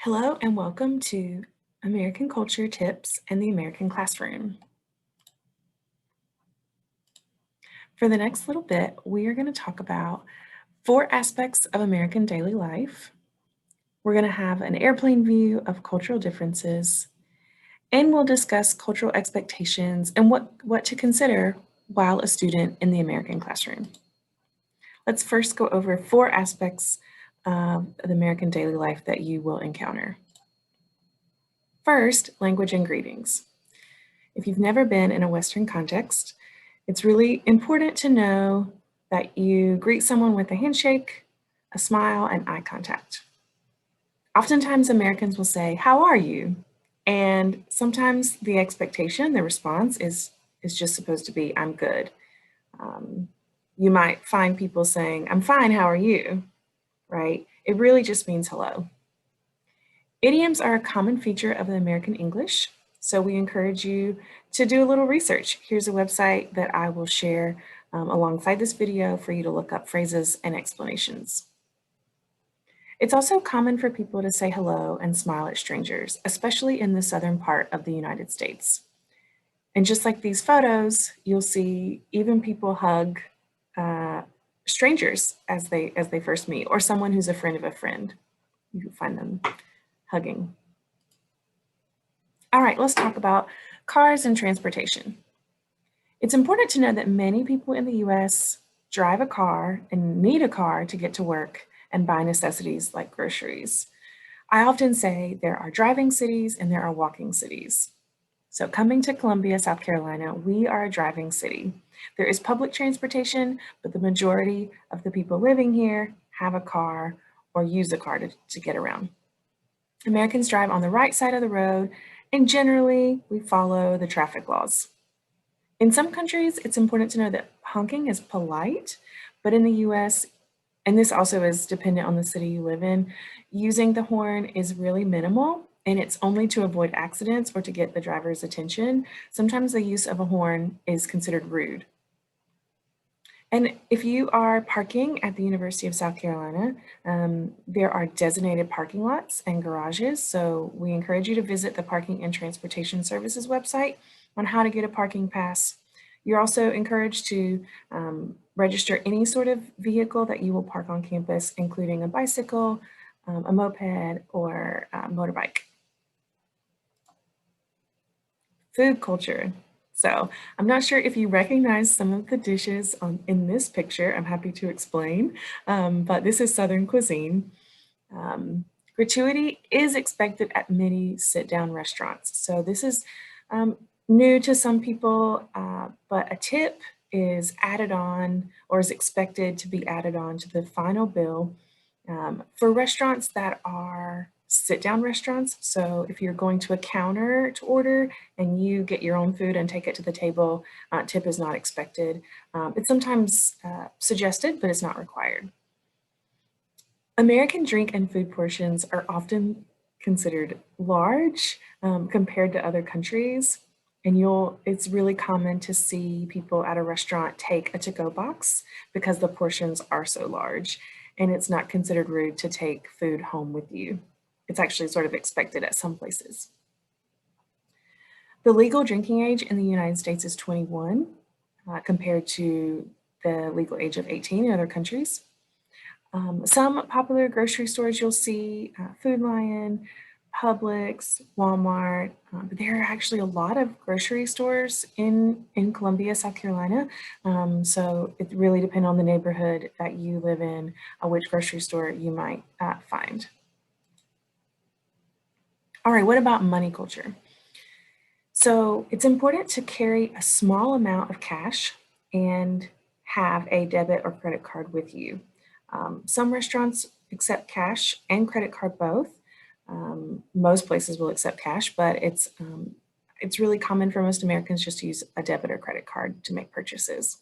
Hello and welcome to American Culture Tips and the American Classroom. For the next little bit, we are going to talk about 4 aspects of American daily life. We're going to have an airplane view of cultural differences, and we'll discuss cultural expectations and what to consider while a student in the American classroom. Let's first go over 4 aspects of the American daily life that you will encounter. First, language and greetings. If you've never been in a Western context, it's really important to know that you greet someone with a handshake, a smile, and eye contact. Oftentimes Americans will say, "How are you?" And sometimes the expectation, the response is just supposed to be, "I'm good." You might find people saying, "I'm fine, how are you?" Right? It really just means hello. Idioms are a common feature of the American English, so we encourage you to do a little research. Here's a website that I will share alongside this video for you to look up phrases and explanations. It's also common for people to say hello and smile at strangers, especially in the southern part of the United States. And just like these photos, you'll see even people hug strangers as they first meet, or someone who's a friend of a friend. You can find them hugging. All right, let's talk about cars and transportation. It's important to know that many people in the US drive a car and need a car to get to work and buy necessities like groceries. I often say there are driving cities and there are walking cities. So coming to Columbia, South Carolina, we are a driving city. There is public transportation, but the majority of the people living here have a car or use a car to get around. Americans drive on the right side of the road, and generally we follow the traffic laws. In some countries, it's important to know that honking is polite, but in the US, and this also is dependent on the city you live in, using the horn is really minimal, and it's only to avoid accidents or to get the driver's attention. Sometimes the use of a horn is considered rude. And if you are parking at the University of South Carolina, there are designated parking lots and garages. So we encourage you to visit the Parking and Transportation Services website on how to get a parking pass. You're also encouraged to register any sort of vehicle that you will park on campus, including a bicycle, a moped, or a motorbike. Food culture. So I'm not sure if you recognize some of the dishes in this picture. I'm happy to explain, but this is Southern cuisine. Gratuity is expected at many sit-down restaurants. So this is new to some people, but a tip is added on or is expected to be added on to the final bill for restaurants that are sit-down restaurants. So if you're going to a counter to order and you get your own food and take it to the table, tip is not expected. It's sometimes suggested, but it's not required. American drink and food portions are often considered large compared to other countries. And it's really common to see people at a restaurant take a to-go box because the portions are so large, and it's not considered rude to take food home with you. It's actually sort of expected at some places. The legal drinking age in the United States is 21 compared to the legal age of 18 in other countries. Some popular grocery stores you'll see, Food Lion, Publix, Walmart, but there are actually a lot of grocery stores in Columbia, South Carolina. So it really depends on the neighborhood that you live in, which grocery store you might find. All right, what about money culture? So it's important to carry a small amount of cash and have a debit or credit card with you. Some restaurants accept cash and credit card both. Most places will accept cash, but it's really common for most Americans just to use a debit or credit card to make purchases.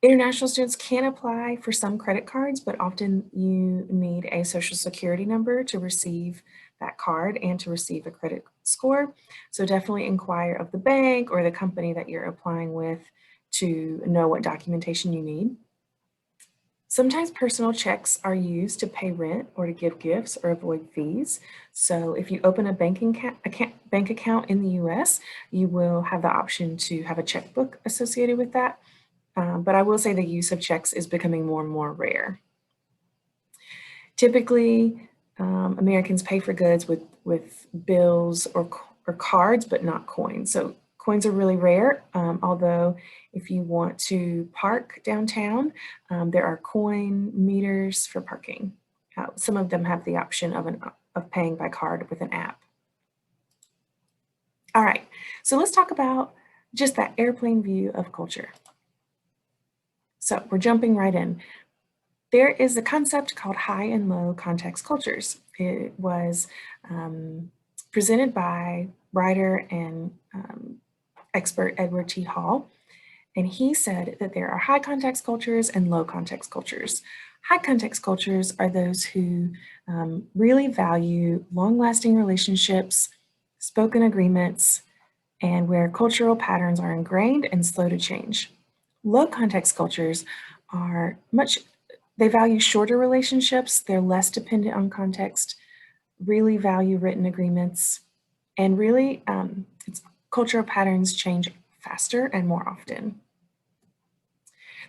International students can apply for some credit cards, but often you need a social security number to receive that card and to receive a credit score. So definitely inquire of the bank or the company that you're applying with to know what documentation you need. Sometimes personal checks are used to pay rent or to give gifts or avoid fees. So if you open a bank account in the US, you will have the option to have a checkbook associated with that. But I will say the use of checks is becoming more and more rare. Typically, Americans pay for goods with bills or cards, but not coins. So coins are really rare, although if you want to park downtown, there are coin meters for parking. Some of them have the option of paying by card with an app. All right, so let's talk about just that airplane view of culture. So we're jumping right in. There is a concept called high and low context cultures. It was presented by writer and expert Edward T. Hall, and he said that there are high context cultures and low context cultures. High context cultures are those who really value long-lasting relationships, spoken agreements, and where cultural patterns are ingrained and slow to change. Low context cultures are they value shorter relationships, they're less dependent on context, really value written agreements, and really cultural patterns change faster and more often.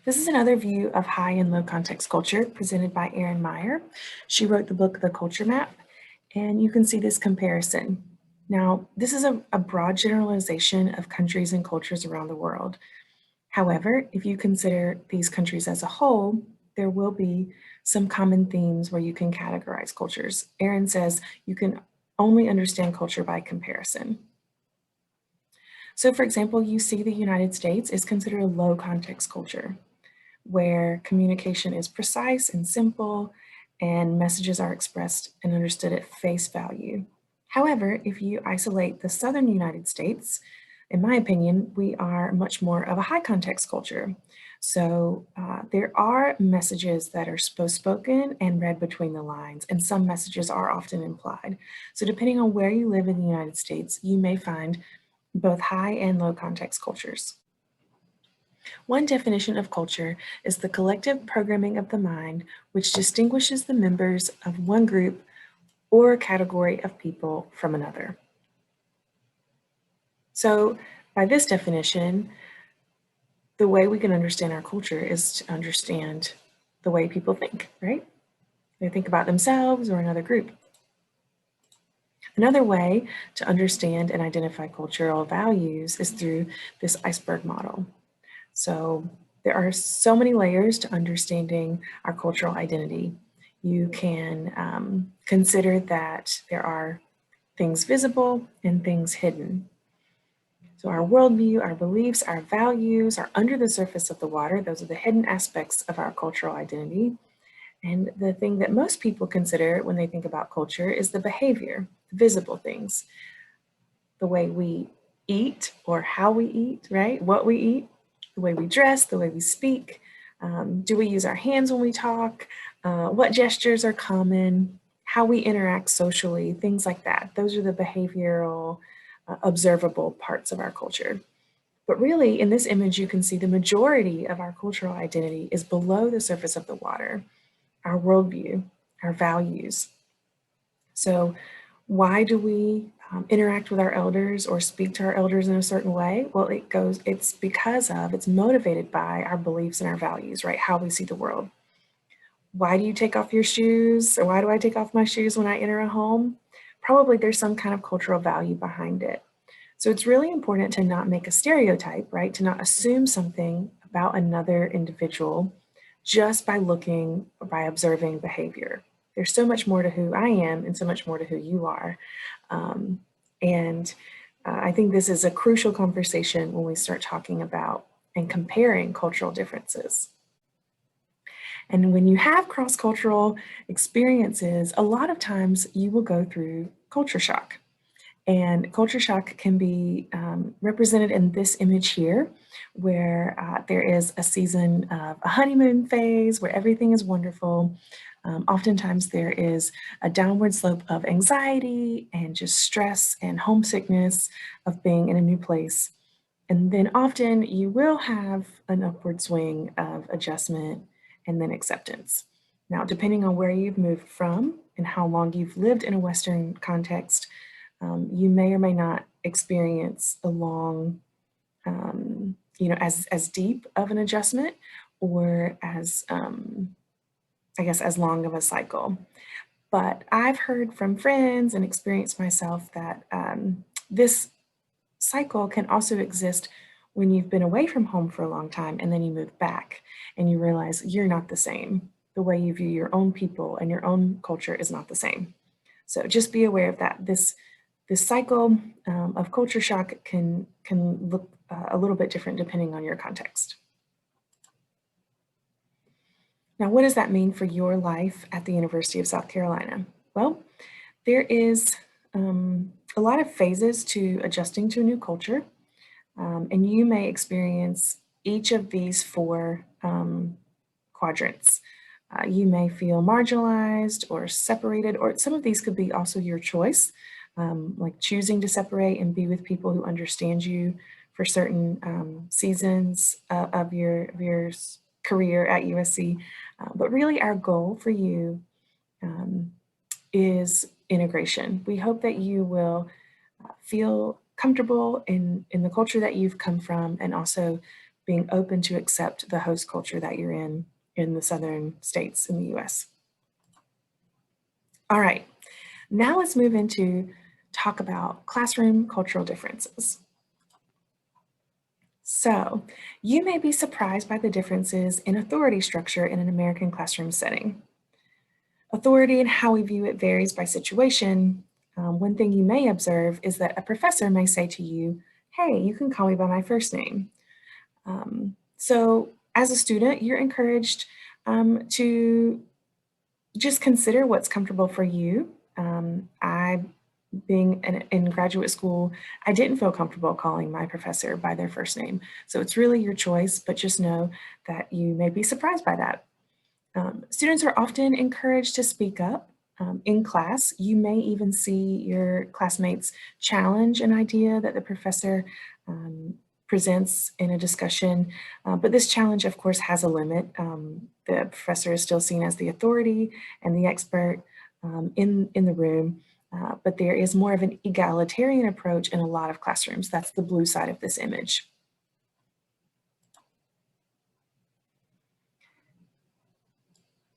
This is another view of high and low context culture presented by Erin Meyer. She wrote the book, The Culture Map, and you can see this comparison. Now, this is a broad generalization of countries and cultures around the world. However, if you consider these countries as a whole, there will be some common themes where you can categorize cultures. Erin says you can only understand culture by comparison. So for example, you see the United States is considered a low context culture, where communication is precise and simple, and messages are expressed and understood at face value. However, if you isolate the southern United States, in my opinion, we are much more of a high context culture. So there are messages that are spoken and read between the lines, and some messages are often implied. So depending on where you live in the United States, you may find both high and low context cultures. One definition of culture is the collective programming of the mind, which distinguishes the members of one group or a category of people from another. So by this definition, the way we can understand our culture is to understand the way people think, right? They think about themselves or another group. Another way to understand and identify cultural values is through this iceberg model. So there are so many layers to understanding our cultural identity. You can consider that there are things visible and things hidden. So our worldview, our beliefs, our values are under the surface of the water. Those are the hidden aspects of our cultural identity. And the thing that most people consider when they think about culture is the behavior, the visible things, the way we eat or how we eat, right? What we eat, the way we dress, the way we speak. Do we use our hands when we talk? What gestures are common? How we interact socially, things like that. Those are the behavioral, observable parts of our culture. But really, in this image, you can see the majority of our cultural identity is below the surface of the water, our worldview, our values. So why do we interact with our elders or speak to our elders in a certain way? Well, it's motivated by our beliefs and our values, right? How we see the world. Why do you take off your shoes? Or why do I take off my shoes when I enter a home? Probably there's some kind of cultural value behind it. So it's really important to not make a stereotype, right? To not assume something about another individual just by observing behavior. There's so much more to who I am and so much more to who you are. I think this is a crucial conversation when we start talking about and comparing cultural differences. And when you have cross-cultural experiences, a lot of times you will go through culture shock. And culture shock can be represented in this image here, where there is a season of a honeymoon phase where everything is wonderful. Oftentimes there is a downward slope of anxiety and just stress and homesickness of being in a new place. And then often you will have an upward swing of adjustment and then acceptance. Now, depending on where you've moved from and how long you've lived in a Western context, you may or may not experience a long, as deep of an adjustment, or as, I guess, as long of a cycle. But I've heard from friends and experienced myself that this cycle can also exist when you've been away from home for a long time and then you move back and you realize you're not the same. The way you view your own people and your own culture is not the same. So just be aware of that. This cycle of culture shock can look a little bit different depending on your context. Now, what does that mean for your life at the University of South Carolina? Well, there is a lot of phases to adjusting to a new culture, and you may experience each of these four quadrants. You may feel marginalized or separated, or some of these could be also your choice, like choosing to separate and be with people who understand you for certain seasons of your career at USC. But really our goal for you is integration. We hope that you will feel comfortable in the culture that you've come from, and also being open to accept the host culture that you're in the southern states in the US. All right, now let's move into talk about classroom cultural differences. So you may be surprised by the differences in authority structure in an American classroom setting. Authority and how we view it varies by situation. One thing you may observe is that a professor may say to you, "Hey, you can call me by my first name." So as a student, you're encouraged to just consider what's comfortable for you. Being in graduate school, I didn't feel comfortable calling my professor by their first name. So it's really your choice, but just know that you may be surprised by that. Students are often encouraged to speak up in class. You may even see your classmates challenge an idea that the professor presents in a discussion, but this challenge, of course, has a limit. The professor is still seen as the authority and the expert in the room, but there is more of an egalitarian approach in a lot of classrooms. That's the blue side of this image.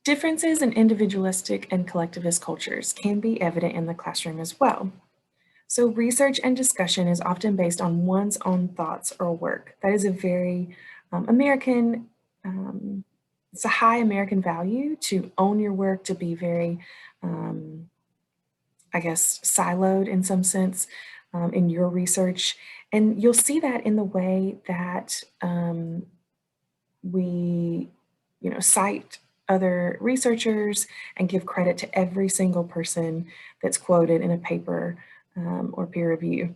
Differences in individualistic and collectivist cultures can be evident in the classroom as well. So research and discussion is often based on one's own thoughts or work. That is a very American, it's a high American value to own your work, to be very, I guess, siloed in some sense in your research. And you'll see that in the way that we, cite other researchers and give credit to every single person that's quoted in a paper or peer review.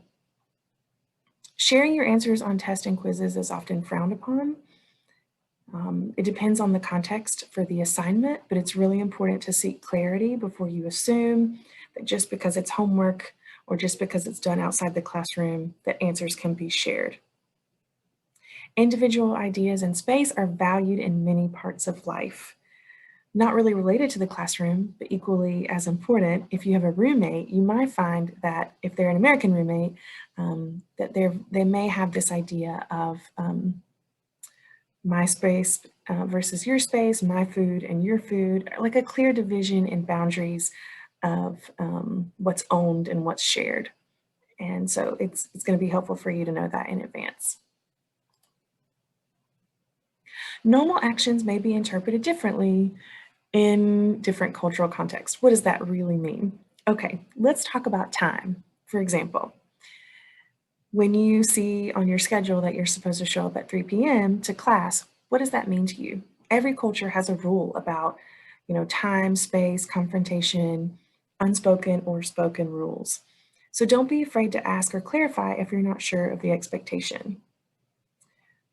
Sharing your answers on tests and quizzes is often frowned upon. It depends on the context for the assignment, but it's really important to seek clarity before you assume that just because it's homework or just because it's done outside the classroom, that answers can be shared. Individual ideas and space are valued in many parts of life. Not really related to the classroom, but equally as important. If you have a roommate, you might find that if they're an American roommate, that they may have this idea of my space versus your space, my food and your food, like a clear division and boundaries of what's owned and what's shared. And so it's going to be helpful for you to know that in advance. Normal actions may be interpreted differently in different cultural contexts. What does that really mean? Okay, let's talk about time. For example, when you see on your schedule that you're supposed to show up at 3 p.m. to class, what does that mean to you? Every culture has a rule about, time, space, confrontation, unspoken or spoken rules. So don't be afraid to ask or clarify if you're not sure of the expectation.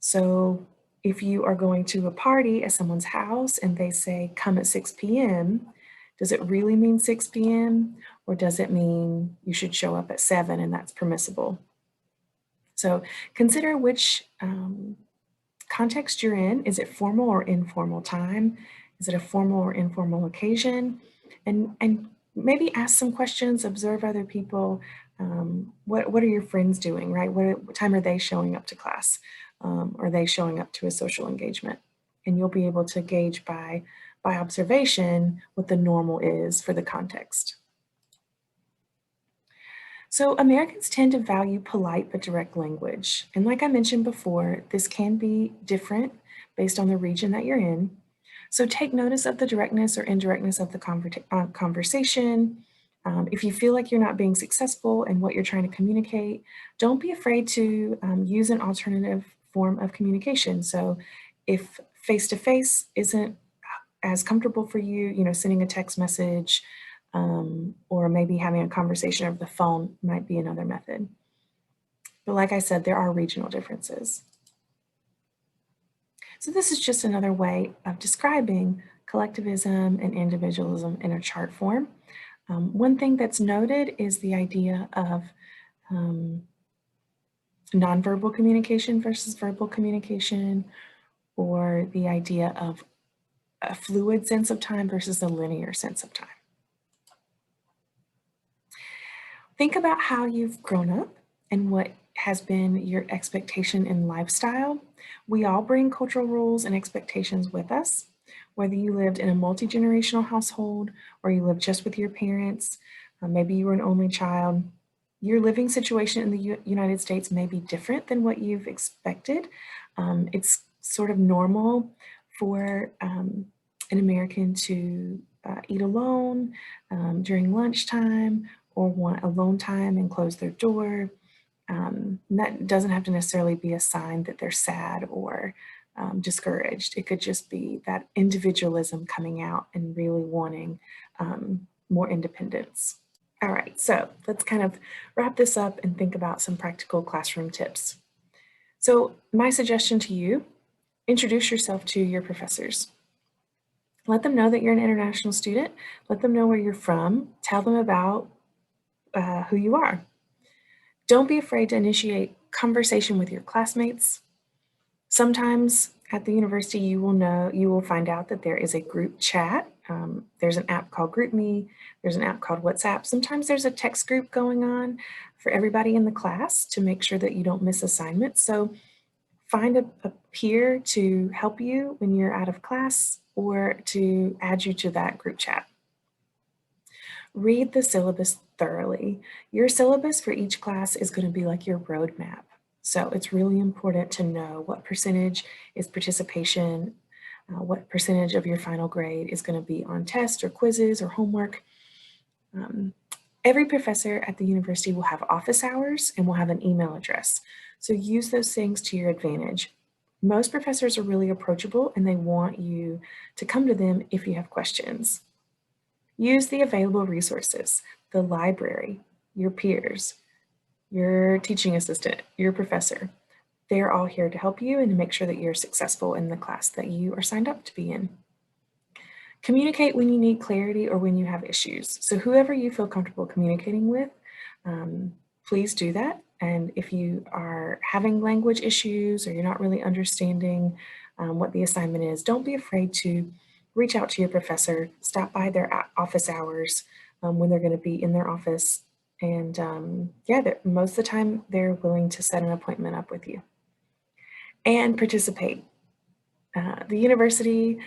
So if you are going to a party at someone's house and they say, come at 6 p.m., does it really mean 6 p.m. or does it mean you should show up at 7 and that's permissible? So consider which context you're in. Is it formal or informal time? Is it a formal or informal occasion? And maybe ask some questions, observe other people. What are your friends doing, right? What time are they showing up to class? Are they showing up to a social engagement? And you'll be able to gauge by observation what the normal is for the context. So Americans tend to value polite but direct language. And like I mentioned before, this can be different based on the region that you're in. So take notice of the directness or indirectness of the conversation. If you feel like you're not being successful in what you're trying to communicate, don't be afraid to use an alternative form of communication. So if face-to-face isn't as comfortable for you, sending a text message, or maybe having a conversation over the phone might be another method. But like I said, there are regional differences. So this is just another way of describing collectivism and individualism in a chart form. One thing that's noted is the idea of nonverbal communication versus verbal communication, or the idea of a fluid sense of time versus a linear sense of time. Think about how you've grown up and what has been your expectation in lifestyle. We all bring cultural rules and expectations with us, whether you lived in a multi-generational household or you lived just with your parents, maybe you were an only child. Your living situation in the United States may be different than what you've expected. It's sort of normal for an American to eat alone during lunchtime, or want alone time and close their door. That doesn't have to necessarily be a sign that they're sad or discouraged. It could just be that individualism coming out and really wanting more independence. All right, so let's kind of wrap this up and think about some practical classroom tips. So my suggestion to you, introduce yourself to your professors. Let them know that you're an international student. Let them know where you're from. Tell them about who you are. Don't be afraid to initiate conversation with your classmates. Sometimes at the university, you will find out that there is a group chat. There's an app called GroupMe. There's an app called WhatsApp. Sometimes there's a text group going on for everybody in the class to make sure that you don't miss assignments. So find a peer to help you when you're out of class or to add you to that group chat. Read the syllabus thoroughly. Your syllabus for each class is going to be like your roadmap. So it's really important to know what percentage is participation, what percentage of your final grade is going to be on tests or quizzes or homework. Every professor at the university will have office hours and will have an email address. So use those things to your advantage. Most professors are really approachable and they want you to come to them if you have questions. Use the available resources, the library, your peers, your teaching assistant, your professor. They're all here to help you and to make sure that you're successful in the class that you are signed up to be in. Communicate when you need clarity or when you have issues. So whoever you feel comfortable communicating with, please do that. And if you are having language issues or you're not really understanding what the assignment is, don't be afraid to reach out to your professor, stop by their office hours when they're going to be in their office. And most of the time they're willing to set an appointment up with you. And participate. The university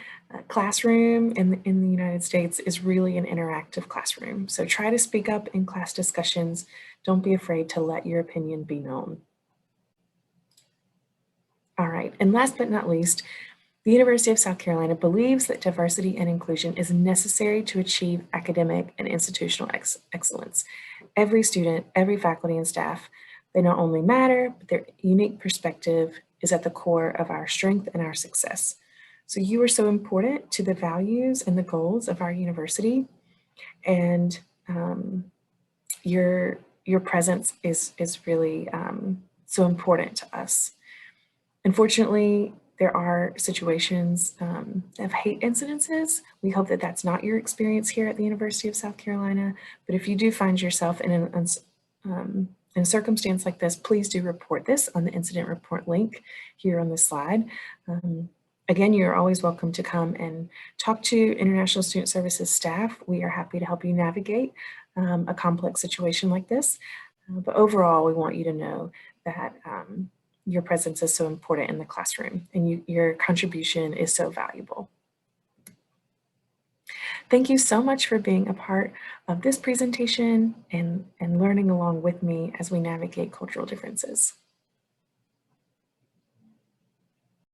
classroom in the United States is really an interactive classroom. So try to speak up in class discussions. Don't be afraid to let your opinion be known. All right, and last but not least, the University of South Carolina believes that diversity and inclusion is necessary to achieve academic and institutional excellence. Every student, every faculty and staff, they not only matter, but their unique perspective is at the core of our strength and our success. So you are so important to the values and the goals of our university, and your presence is really so important to us. Unfortunately, there are situations of hate incidences. We hope that that's not your experience here at the University of South Carolina, but if you do find yourself in an In a circumstance like this, please do report this on the incident report link here on the slide. Again, you're always welcome to come and talk to International Student Services staff. We are happy to help you navigate a complex situation like this. But overall, we want you to know that your presence is so important in the classroom and your contribution is so valuable. Thank you so much for being a part of this presentation and learning along with me as we navigate cultural differences.